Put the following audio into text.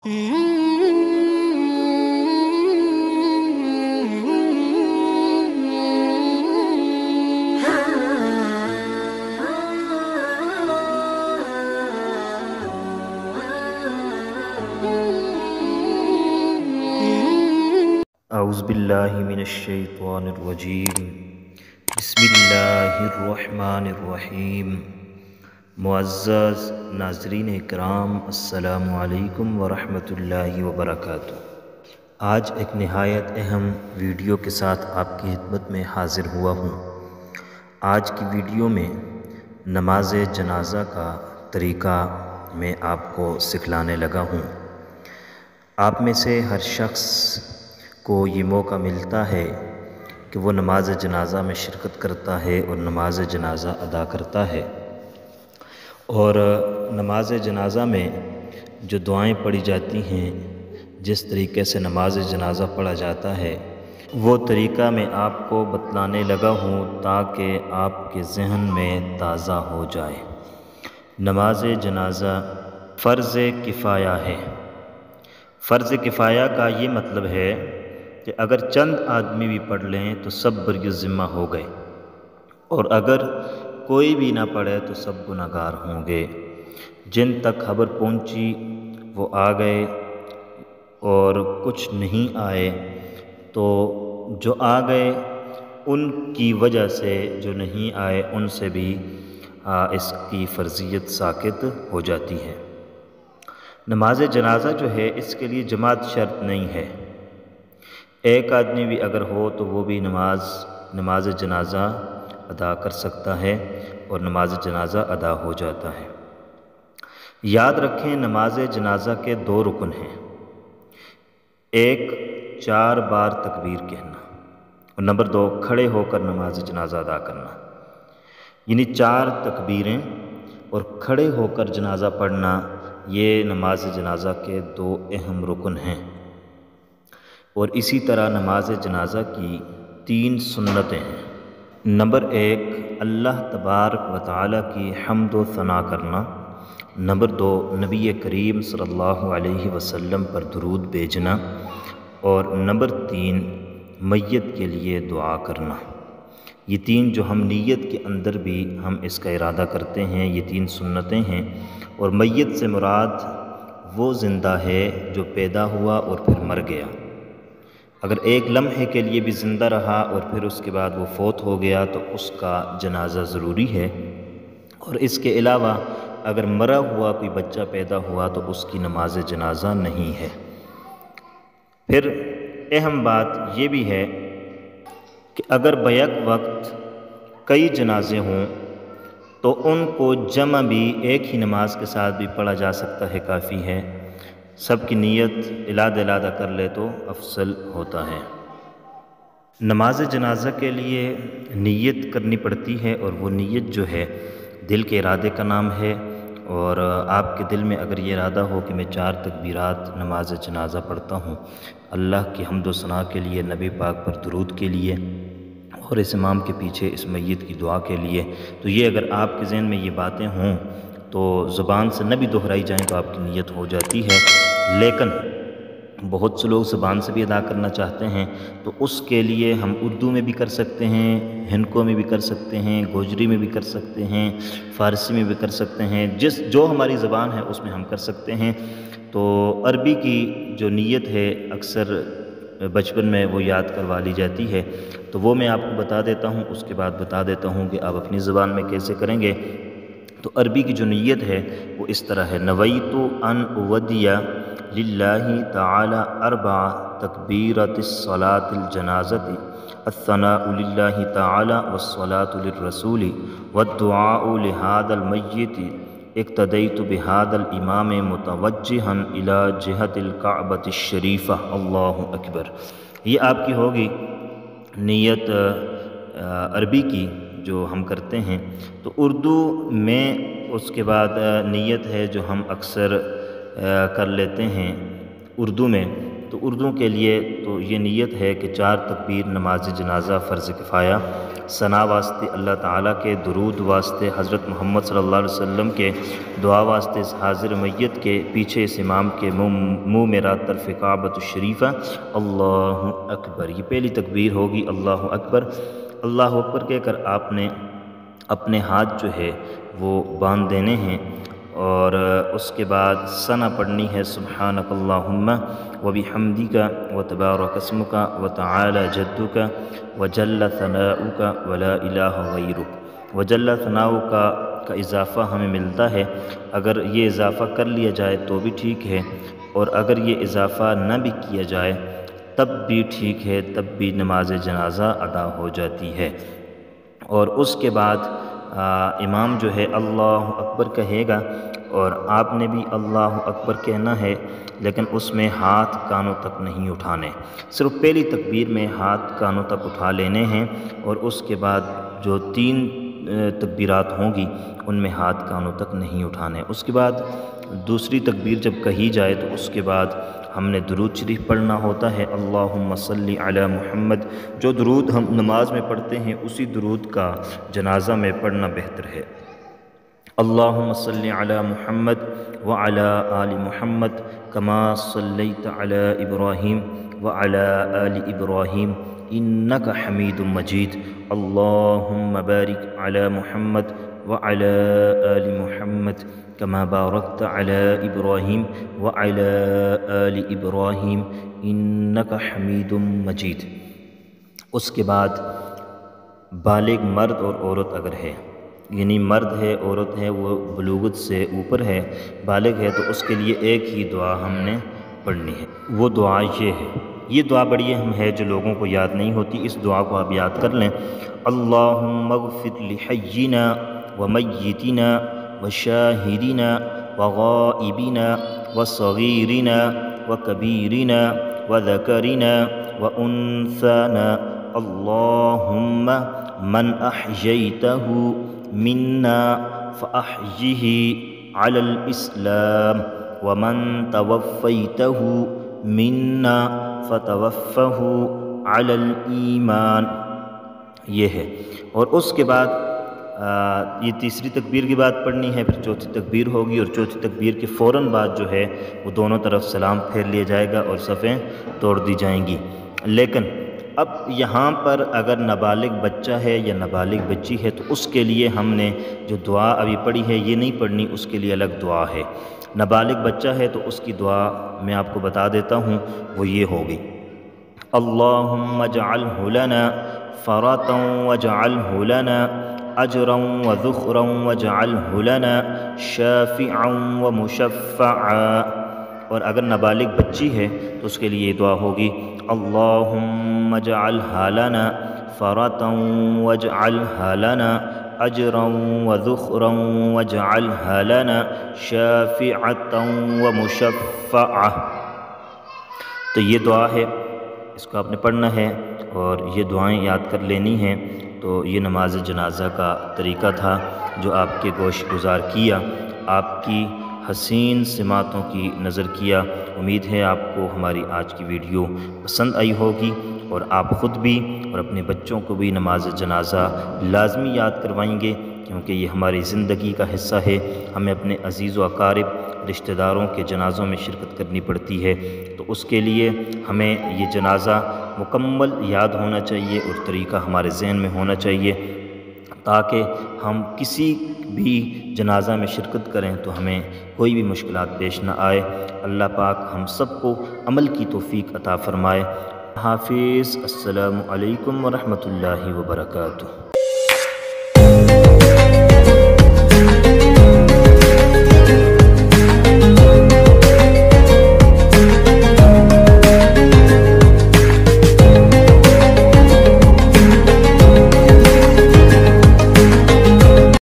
اعوذ باللہ من الشیطان الرجیم بسم اللہ الرحمن الرحیم۔ معزز ناظرین اکرام، السلام علیکم ورحمۃ اللہ وبرکاتہ۔ آج ایک نہایت اہم ویڈیو کے ساتھ آپ کی خدمت میں حاضر ہوا ہوں۔ آج کی ویڈیو میں نماز جنازہ کا طریقہ میں آپ کو سکھلانے لگا ہوں۔ آپ میں سے ہر شخص کو یہ موقع ملتا ہے کہ وہ نماز جنازہ میں شرکت کرتا ہے اور نماز جنازہ ادا کرتا ہے، اور نماز جنازہ میں جو دعائیں پڑھی جاتی ہیں، جس طریقے سے نماز جنازہ پڑھا جاتا ہے، وہ طریقہ میں آپ کو بتلانے لگا ہوں تاکہ آپ کے ذہن میں تازہ ہو جائے۔ نماز جنازہ فرض کفایہ ہے۔ فرض کفایہ کا یہ مطلب ہے کہ اگر چند آدمی بھی پڑھ لیں تو سب بر ذمہ ہو گئے، اور اگر کوئی بھی نہ پڑھے تو سب گنہگار ہوں گے۔ جن تک خبر پہنچی وہ آ گئے، اور کچھ نہیں آئے تو جو آ گئے ان کی وجہ سے جو نہیں آئے ان سے بھی اس کی فرضیت ساقط ہو جاتی ہے۔ نماز جنازہ جو ہے اس کے لیے جماعت شرط نہیں ہے۔ ایک آدمی بھی اگر ہو تو وہ بھی نماز جنازہ ادا کر سکتا ہے اور نماز جنازہ ادا ہو جاتا ہے۔ یاد رکھیں، نماز جنازہ کے 2 رکن ہیں۔ ایک 4 بار تکبیر کہنا، اور نمبر 2 کھڑے ہو کر نماز جنازہ ادا کرنا، یعنی 4 تکبیریں اور کھڑے ہو کر جنازہ پڑھنا، یہ نماز جنازہ کے 2 اہم رکن ہیں۔ اور اسی طرح نماز جنازہ کی 3 سنتیں ہیں۔ نمبر 1 اللہ تبارک و تعالیٰ کی حمد و ثنا کرنا۔ نمبر 2 نبی کریم صلی اللہ علیہ وسلم پر درود بھیجنا، اور نمبر 3 میت کے لیے دعا کرنا۔ یہ 3 جو ہم نیت کے اندر بھی ہم اس کا ارادہ کرتے ہیں، یہ 3 سنتیں ہیں۔ اور میت سے مراد وہ زندہ ہے جو پیدا ہوا اور پھر مر گیا۔ اگر ایک لمحے کے لیے بھی زندہ رہا اور پھر اس کے بعد وہ فوت ہو گیا تو اس کا جنازہ ضروری ہے۔ اور اس کے علاوہ اگر مرا ہوا کوئی بچہ پیدا ہوا تو اس کی نماز جنازہ نہیں ہے۔ پھر اہم بات یہ بھی ہے کہ اگر بیک وقت کئی جنازے ہوں تو ان کو جمع بھی ایک ہی نماز کے ساتھ بھی پڑھا جا سکتا ہے، کافی ہے۔ سب کی نیت علیحدہ علیحدہ کر لے تو افضل ہوتا ہے۔ نماز جنازہ کے لیے نیت کرنی پڑتی ہے، اور وہ نیت جو ہے دل کے ارادے کا نام ہے۔ اور آپ کے دل میں اگر یہ ارادہ ہو کہ میں 4 تکبیرات نماز جنازہ پڑھتا ہوں اللہ کی حمد و ثنا کے لیے، نبی پاک پر درود کے لیے، اور اس امام کے پیچھے اس میت کی دعا کے لیے، تو یہ اگر آپ کے ذہن میں یہ باتیں ہوں تو زبان سے نہ بھی دہرائی جائیں تو آپ کی نیت ہو جاتی ہے۔ لیکن بہت سے لوگ زبان سے بھی ادا کرنا چاہتے ہیں تو اس کے لیے ہم اردو میں بھی کر سکتے ہیں، ہندکو میں بھی کر سکتے ہیں، گوجری میں بھی کر سکتے ہیں، فارسی میں بھی کر سکتے ہیں، جو ہماری زبان ہے اس میں ہم کر سکتے ہیں۔ تو عربی کی جو نیت ہے اکثر بچپن میں وہ یاد کروا لی جاتی ہے، تو وہ میں آپ کو بتا دیتا ہوں، اس کے بعد بتا دیتا ہوں کہ آپ اپنی زبان میں کیسے کریں گے۔ تو عربی کی جو نیت ہے وہ اس طرح ہے: نویت ان اودی للہ تعالی 4 تکبیرات الصلاۃ الجنازۃ، الثناء للہ تعالی والصلاۃ للرسول والدعاء لہذا المیت، اقتدیت بہذا الامام متوجہا الی جہت الکعبۃ الشریفہ۔ اللہ اکبر۔ یہ آپ کی ہوگی نیت عربی کی جو ہم کرتے ہیں۔ تو اردو میں اس کے بعد نیت ہے جو ہم اکثر کر لیتے ہیں اردو میں، تو اردو کے لیے تو یہ نیت ہے کہ 4 تکبیر نماز جنازہ فرض کفایہ، ثنا واسطے اللہ تعالیٰ کے، درود واسطے حضرت محمد صلی اللہ علیہ وسلم کے، دعا واسطے اس حاضر میت کے، پیچھے اس امام کے منہ میرا طرف کعبۃ الشریفہ، اللہ اکبر۔ یہ پہلی تکبیر ہوگی اللہ اکبر۔ اللہ اکبر کہہ کر آپ نے اپنے ہاتھ جو ہے وہ باندھ دینے ہیں، اور اس کے بعد ثنا پڑھنی ہے، سبحانک اللہم وبحمدک وتبارک اسمک وتعالی جدک وجل ثناؤک ولا الہ غیرک۔ وجل ثناؤک کا اضافہ ہمیں ملتا ہے، اگر یہ اضافہ کر لیا جائے تو بھی ٹھیک ہے، اور اگر یہ اضافہ نہ بھی کیا جائے تب بھی ٹھیک ہے، تب بھی نماز جنازہ ادا ہو جاتی ہے۔ اور اس کے بعد امام جو ہے اللہ اکبر کہے گا، اور آپ نے بھی اللہ اکبر کہنا ہے، لیکن اس میں ہاتھ کانوں تک نہیں اٹھانے، صرف پہلی تکبیر میں ہاتھ کانوں تک اٹھا لینے ہیں، اور اس کے بعد جو 3 تکبیرات ہوں گی ان میں ہاتھ کانوں تک نہیں اٹھانے۔ اس کے بعد دوسری تکبیر جب کہی جائے تو اس کے بعد ہم نے درود شریف پڑھنا ہوتا ہے، اللہم صلی علی محمد۔ جو درود ہم نماز میں پڑھتے ہیں اسی درود کا جنازہ میں پڑھنا بہتر ہے۔ اللہم صلی علی محمد وعلی آل محمد کما صلیت علی ابراہیم وعلی آل ابراہیم انک حمید مجید۔ اللہم بارک علی محمد وعلی آل محمد کما بارکت علی ابراہیم وعلی آل ابراہیم انک حمید مجید۔ اس کے بعد بالغ مرد اور عورت اگر ہے، یعنی مرد ہے عورت ہے، وہ بلوغت سے اوپر ہے، بالغ ہے، تو اس کے لیے ایک ہی دعا ہم نے پڑھنی ہے۔ وہ دعا یہ ہے، یہ دعا بڑی اہم ہے جو لوگوں کو یاد نہیں ہوتی، اس دعا کو آپ یاد کر لیں۔ اللہم اغفر لحینا ومیتنا وشاہدنا وغائبنا وصغیرنا وکبیرنا وذکرنا وانثانا، اللہم من احییتہ منا فاحیہ علی الاسلام ومن توفیتہ منا فتوفہ علی الایمان۔ یہ ہے، اور اس کے بعد یہ تیسری تکبیر کی بات پڑھنی ہے، پھر چوتھی تکبیر ہوگی، اور چوتھی تکبیر کے فوراً بعد جو ہے وہ دونوں طرف سلام پھیر لیا جائے گا اور صفیں توڑ دی جائیں گی۔ لیکن اب یہاں پر اگر نابالغ بچہ ہے یا نابالغ بچی ہے تو اس کے لیے ہم نے جو دعا ابھی پڑھی ہے یہ نہیں پڑھنی، اس کے لیے الگ دعا ہے۔ نابالغ بچہ ہے تو اس کی دعا میں آپ کو بتا دیتا ہوں، وہ یہ ہوگی، اللہم اجعلہ لنا فرطا واجعلہ لنا اجرا وذخرا واجعلہ لنا شافعا ومشفعا۔ اور اگر نابالغ بچی ہے تو اس کے لیے یہ دعا ہوگی، اللہم اجعلہ لنا فرطا واجعلہ لنا اجرا وذخرا واجعلہ لنا شافعا ومشفعا۔ تو یہ دعا ہے، اس کو آپ نے پڑھنا ہے اور یہ دعائیں یاد کر لینی ہیں۔ تو یہ نماز جنازہ کا طریقہ تھا جو آپ کے گوش گزار کیا، آپ کی حسین سماعتوں کی نظر کیا۔ امید ہے آپ کو ہماری آج کی ویڈیو پسند آئی ہوگی، اور آپ خود بھی اور اپنے بچوں کو بھی نماز جنازہ لازمی یاد کروائیں گے، کیونکہ یہ ہماری زندگی کا حصہ ہے۔ ہمیں اپنے عزیز و اقارب رشتہ داروں کے جنازوں میں شرکت کرنی پڑتی ہے، تو اس کے لیے ہمیں یہ جنازہ مکمل یاد ہونا چاہیے اور طریقہ ہمارے ذہن میں ہونا چاہیے، تاکہ ہم کسی بھی جنازہ میں شرکت کریں تو ہمیں کوئی بھی مشکلات پیش نہ آئے۔ اللہ پاک ہم سب کو عمل کی توفیق عطا فرمائے۔ حافظ، السلام علیکم ورحمۃ اللہ وبرکاتہ۔